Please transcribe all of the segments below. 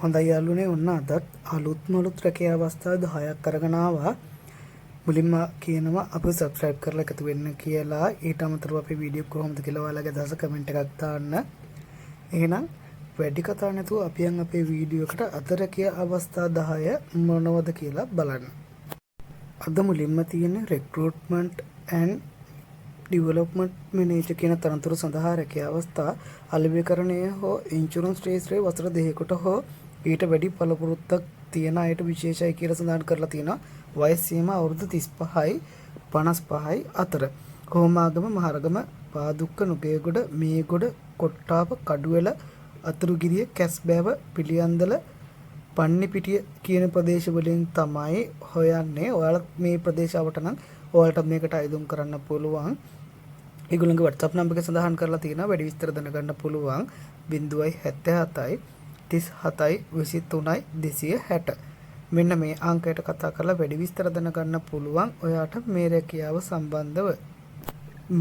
හොඳයි යාළුවනේ, ඔන්න අදත් අලුත් රැකියා අවස්ථා 10ක් අරගෙන ආවා. මුලින්ම කියනවා අපිව subscribe කරලා එකතු වෙන්න කියලා. ඊට අමතරව අපේ වීඩියෝ කොහොමද කියලා ඔයාලගේ අදහස කමෙන්ට් එකක් දාන්න. එහෙනම් වැඩි කතා නැතුව අපි යන් අපේ වීඩියෝ එකට අද රැකියා අවස්ථා 10 මොනවද කියලා බලන්න. අද මුලින්ම තියෙන recruitment and development manager කියන තනතුර සඳහා රැකියා අවස්ථා අලෙවිකරණය හෝ ඉන්ෂුරන්ස් ට්‍රේස්රේ වසර 2කට හෝ ඊට වැඩි පළපුරුද්දක් තියෙන අයට විශේෂයි කියලා සඳහන් කරලා තියෙනවා. වයස් සීමා අවුරුදු 35යි 55යි අතර. කොහොමාගම මහරගම පාදුක්ක නුගේගොඩ මේගොඩ කොට්ටාව කඩුවෙල අතුරුගිරිය කැස්බෑව පිළියන්දල පන්නිපිටිය කියන ප්‍රදේශ වලින් තමයි හොයන්නේ. ඔයාලා මේ ප්‍රදේශවට නම් ඔයාලට මේකට අයදුම් කරන්න පුළුවන්. ඒගොල්ලන්ගේ WhatsApp නම්බර් එක සඳහන් කරලා තියෙනවා. වැඩි විස්තර දැනගන්න පුළුවන් 077යි 37යි 23යි 260. මෙන්න මේ අංකයට කතා කරලා වැඩි විස්තර දැනගන්න පුළුවන් ඔයාට මේ රැකියාව සම්බන්ධව.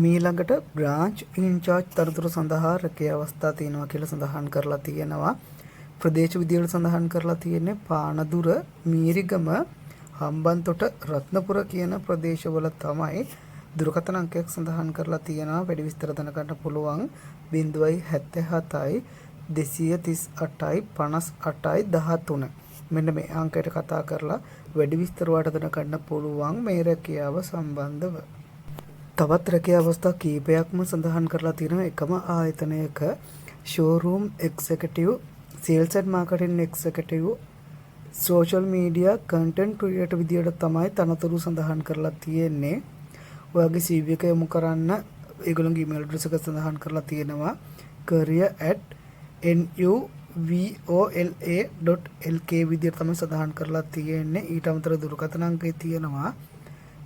මීළඟට බ්‍රාන්ච් ඉන්චාර්ජ් තනතුරු සඳහා රැකියා අවස්ථා තියෙනවා කියලා සඳහන් කරලා තියෙනවා. ප්‍රදේශ විදියට සඳහන් කරලා තියෙන්නේ පානදුර, මීරිගම, හම්බන්තොට, රත්නපුර කියන ප්‍රදේශවල තමයි. දුරකථන අංකයක් සඳහන් කරලා තියෙනවා. වැඩි විස්තර දැනගන්න පුළුවන් 077යි 238යි 58යි 13. මෙන්න මේ අංකයට කතා කරලා වැඩි විස්තර වලට දැනගන්න පුළුවන් මේ රැකියාව සම්බන්ධව. තවත් රැකියා අවස්ථා කීපයක්ම සඳහන් කරලා තියෙනවා. එකම ආයතනයක showroom executive, sales and marketing executive, social media content creator විදියට තමයි තනතුරු සඳහන් කරලා තියෙන්නේ. ඔයාගේ CV එක යොමු කරන්න ඒගොල්ලෝගේ email address එක සඳහන් කරලා තියෙනවා career@nuvola.lk විදියට තමයි සඳහන් කරලා තියෙන්නේ. ඊට අමතරව දුරකථන අංකය තියෙනවා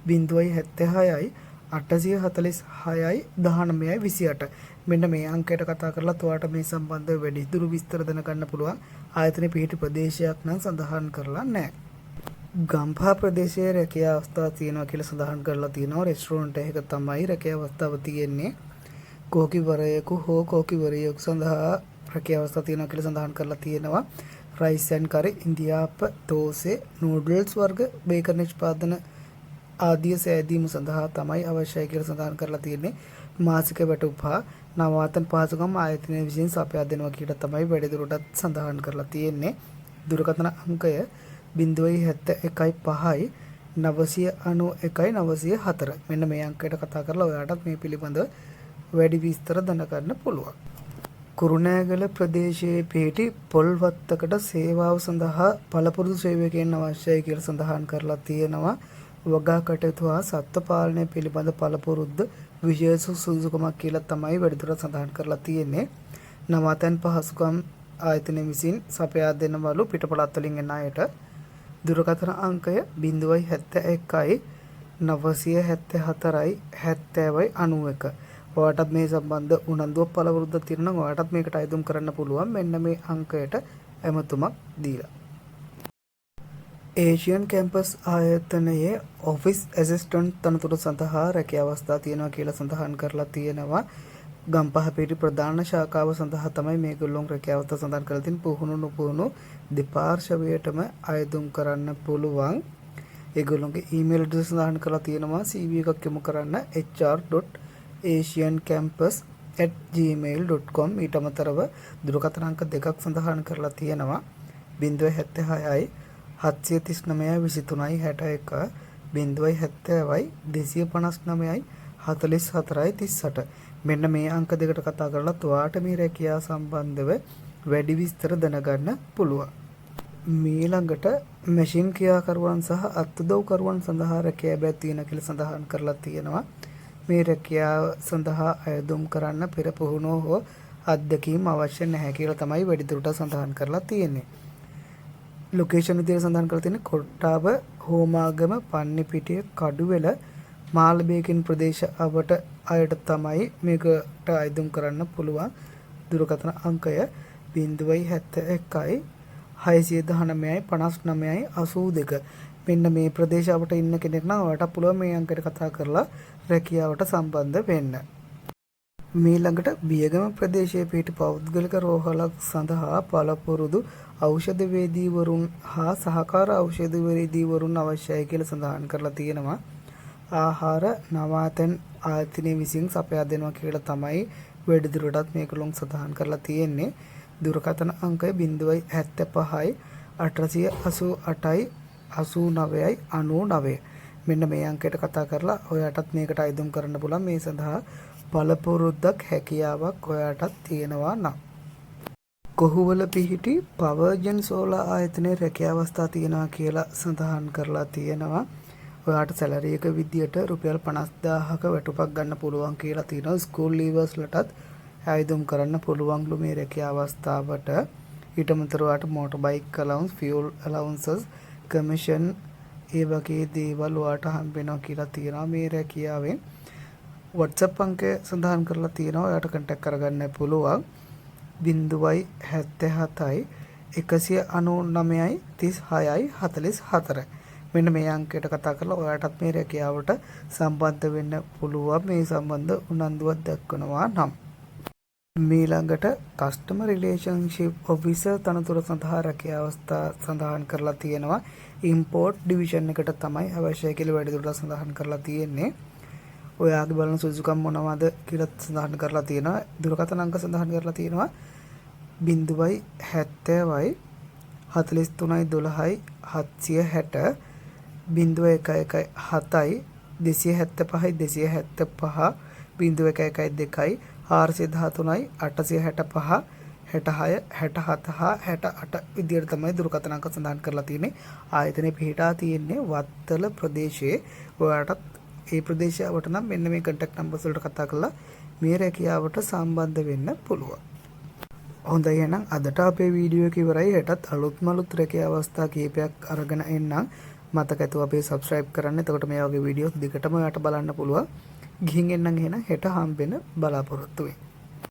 076යි 846යි 19යි 28. මෙන්න මේ අංකයට කතා කරලා ඔයාලට මේ සම්බන්ධව වැඩිදුර විස්තර දැනගන්න පුළුවන්. ආයතනයේ පිහිටි ප්‍රදේශයක් නම් සඳහන් කරලා නැහැ. ගම්පහ ප්‍රදේශයේ රැකියා අවස්ථා තියෙනවා කියලා සඳහන් කරලා තියෙනවා. රෙස්ටුරන්ට් එකක තමයි රැකියා අවස්ථාව තියෙන්නේ. කෝකිවරයෙකු හෝ කෝකිවරියෙකු සඳහා රැකියා අවස්ථා තියෙනවා කියලා සඳහන් කරලා තියෙනවා. රයිස් ඇන්ඩ් කරි, ඉන්දියාප, තෝසේ, නූඩල්ස් වර්ග, බේකන් නිෂ්පාදන ආදී සෑදීම සඳහා තමයි අවශ්‍යයි කියලා සඳහන් කරලා තියෙන්නේ. මාසික වැටුප් හා නවාතන් පහසුකම් ආයතනය විසින් සපයා දෙනවා කියලා තමයි වැඩිදුරටත් සඳහන් කරලා තියෙන්නේ. දුරකථන අංකය 071යි 5යි 991යි 904. මෙන්න මේ අංකයට කතා කරලා ඔයාලටත් මේ පිළිබඳව වැඩි විස්තර දැනගන්න පුළුවන්. කුරුණෑගල ප්‍රදේශයේ පිහිටි පොල්වත්තකට සේවාව සඳහා පළපුරුදු සේවකයන් අවශ්‍යයි කියලා සඳහන් කරලා තියෙනවා. වගා කටයුතු හා සත්ත්ව පාලනය පිළිබඳ පළපුරුද්ද විශේෂ සුදුසුකමක් කියලා තමයි වැඩිදුරටත් සඳහන් කරලා තියෙන්නේ. නවාතැන් පහසුකම් ආයතනය විසින් සපයා දෙනවලු පිටපළාත් වලින් එන අයට. දුරකථන අංකය 071යි 974යි 70යි 91. ඔයාලටත් මේ සම්බන්ධ උනන්දුවක් පළපුරුද්දක් තියෙනවා නම් ඔයාලටත් මේකට අයදුම් කරන්න පුළුවන්. මෙන්න මේ අංකයට ඇමතුමක් දීලා. ඒෂියන් කැම්පස් ආයතනයේ ඔෆිස් ඇසිස්ටන්ට් තනතුර සඳහා රැකියා අවස්ථා තියෙනවා කියලා සඳහන් කරලා තියෙනවා. ගම්පහ පිටි ප්‍රධාන ශාඛාව සඳහා තමයි මේගොල්ලෝ රැකියා අවස්ථා සඳහන් කරලා තියෙන. පුහුණු නොපුහුණු දෙපාර්ශවයටම අයදුම් කරන්න පුළුවන්. ඒගොල්ලෝගේ ඊමේල් ඇඩ්‍රස් සඳහන් කරලා තියෙනවා. CV එකක් යොමු කරන්න hr.asiancampus@gmail.com. ඊට අමතරව දුරකථන අංක දෙකක් සඳහන් කරලා තියෙනවා. 076යි 739යි 23යි 61, 070යි 259යි 44යි 38. මෙන්න මේ අංක දෙකට කතා කරලා ඔයාට මේ රැකියාව සම්බන්ධව වැඩි විස්තර දැනගන්න පුළුවන්. මීළඟට මැෂින් ක්‍රියාකරුවන් සහ අත්උදව්කරුවන් සඳහා රැකියාව තියෙන කියලා සඳහන් කරලා තියෙනවා. මේ රැකියාව සඳහා අයදුම් කරන්න පෙර පුහුණුව හෝ අත්දැකීම් අවශ්‍ය නැහැ කියලා තමයි වැඩිදුරටත් සඳහන් කරලා තියෙන්නේ. ලොකේෂන් විදිහට සඳහන් කරලා තියෙන්නේ කොට්ටාව, හෝමාගම, පන්නිපිටිය, කඩුවෙල, මාළබේකින් ප්‍රදේශ අවට අයට තමයි මේකට අයදුම් කරන්න පුළුවන්. දුරකථන අංකය 071යි 619යි 59යි 82. මෙන්න මේ ප්‍රදේශවට ඉන්න කෙනෙක් නම් ඔයාලට පුළුවන් මේ අංකයට කතා කරලා රැකියාවට සම්බන්ධ වෙන්න. මීළඟට බියගම ප්‍රදේශයේ පිහිටි පෞද්ගලික රෝහලක් සඳහා පළපුරුදු ඖෂධවේදීවරුන් හා සහකාර ඖෂධවේදීවරුන් අවශ්‍යයි කියලා සඳහන් කරලා තියෙනවා. ආහාර නවාතැන් ආයතනය විසින් සපයා දෙනවා කියලා තමයි වැඩිදුරටත් මේකලොන් සඳහන් කරලා තියෙන්නේ. දුරකථන අංකය 075යි 888යි 89යි 99. මෙන්න මේ අංකයට කතා කරලා ඔයාටත් මේකට අයදුම් කරන්න පුළුවන්. මේ සඳහා පළපුරුද්දක් හැකියාවක් ඔයාටත් තියෙනවා නම්. කොහුවල පිහිටි පවර්ජන් සෝලා ආයතනයේ රැකියා අවස්ථා තියෙනවා කියලා සඳහන් කරලා තියෙනවා. ඔයාට සැලරි එක විදියට රුපියල් 50000ක වැටුපක් ගන්න පුළුවන් කියලා තියෙනවා. ස්කූල් ලීවර්ස්ලටත් අයදුම් කරන්න පුළුවන්ලු මේ රැකියා අවස්ථාවට. ඊට අමතරව ඔයාට මෝටර් බයික් අලවුන්ස්, ෆියුල් අලවුන්සස්, කමිෂන් ඒ වගේ දේවල් ඔයාට හම්බ වෙනවා කියලා තියෙනවා මේ රැකියාවෙන්. WhatsApp අංකය සඳහන් කරලා තියෙනවා. ඔයාට කන්ටැක්ට් කරගන්න පුළුවන් 077යි 199යි 36යි 44. මෙන්න මේ අංකයට කතා කරලා ඔයාටත් මේ රැකියාවට සම්බන්ධ වෙන්න පුළුවන්. මේ සම්බන්ධ උනන්දුවක් දක්වනවා නම්. මීළඟට කස්ටමර් රිලේෂන්ෂිප් ඔෆිසර් තනතුර සඳහා රැකියා අවස්ථා සඳහන් කරලා තියෙනවා. ඉම්පෝර්ට් ඩිවිෂන් එකට තමයි අවශ්‍යයි කියලා වැඩිදුරටත් සඳහන් කරලා තියෙන්නේ. ඔයාගේ බලන සුදුසුකම් මොනවද කියලා සඳහන් කරලා තියෙනවා. දුරකථන අංක සඳහන් කරලා තියෙනවා 070යි 43යි 12යි 760 0117යි 275යි 275 0112යි 413යි 865 66 67 68 විදියට තමයි දුරකථන අංක සඳහන් කරලා තියෙන්නේ. ආයතනයේ පිහිටා තියෙන්නේ වත්තල ප්‍රදේශයේ. ඔයාටත් ඒ ප්‍රදේශයට නම් මෙන්න මේ කන්ටැක්ට් නම්බර්ස් වලට කතා කරලා මේ රැකියාවට සම්බන්ධ වෙන්න පුළුවන්. හොඳයි එහෙනම් අදට අපේ වීඩියෝ එක ඉවරයි. හෙටත් අලුත් රැකියා අවස්ථා කීපයක් අරගෙන එන්නම්. මතක ඇතුව අපේ subscribe කරන්න. එතකොට මේ වගේ වීඩියෝස් දිගටම ඔයාලට බලන්න පුළුවන්. ගිහින් එන්නම් එහෙනම් හෙට හම්බෙන්න බලාපොරොත්තු වෙන්න.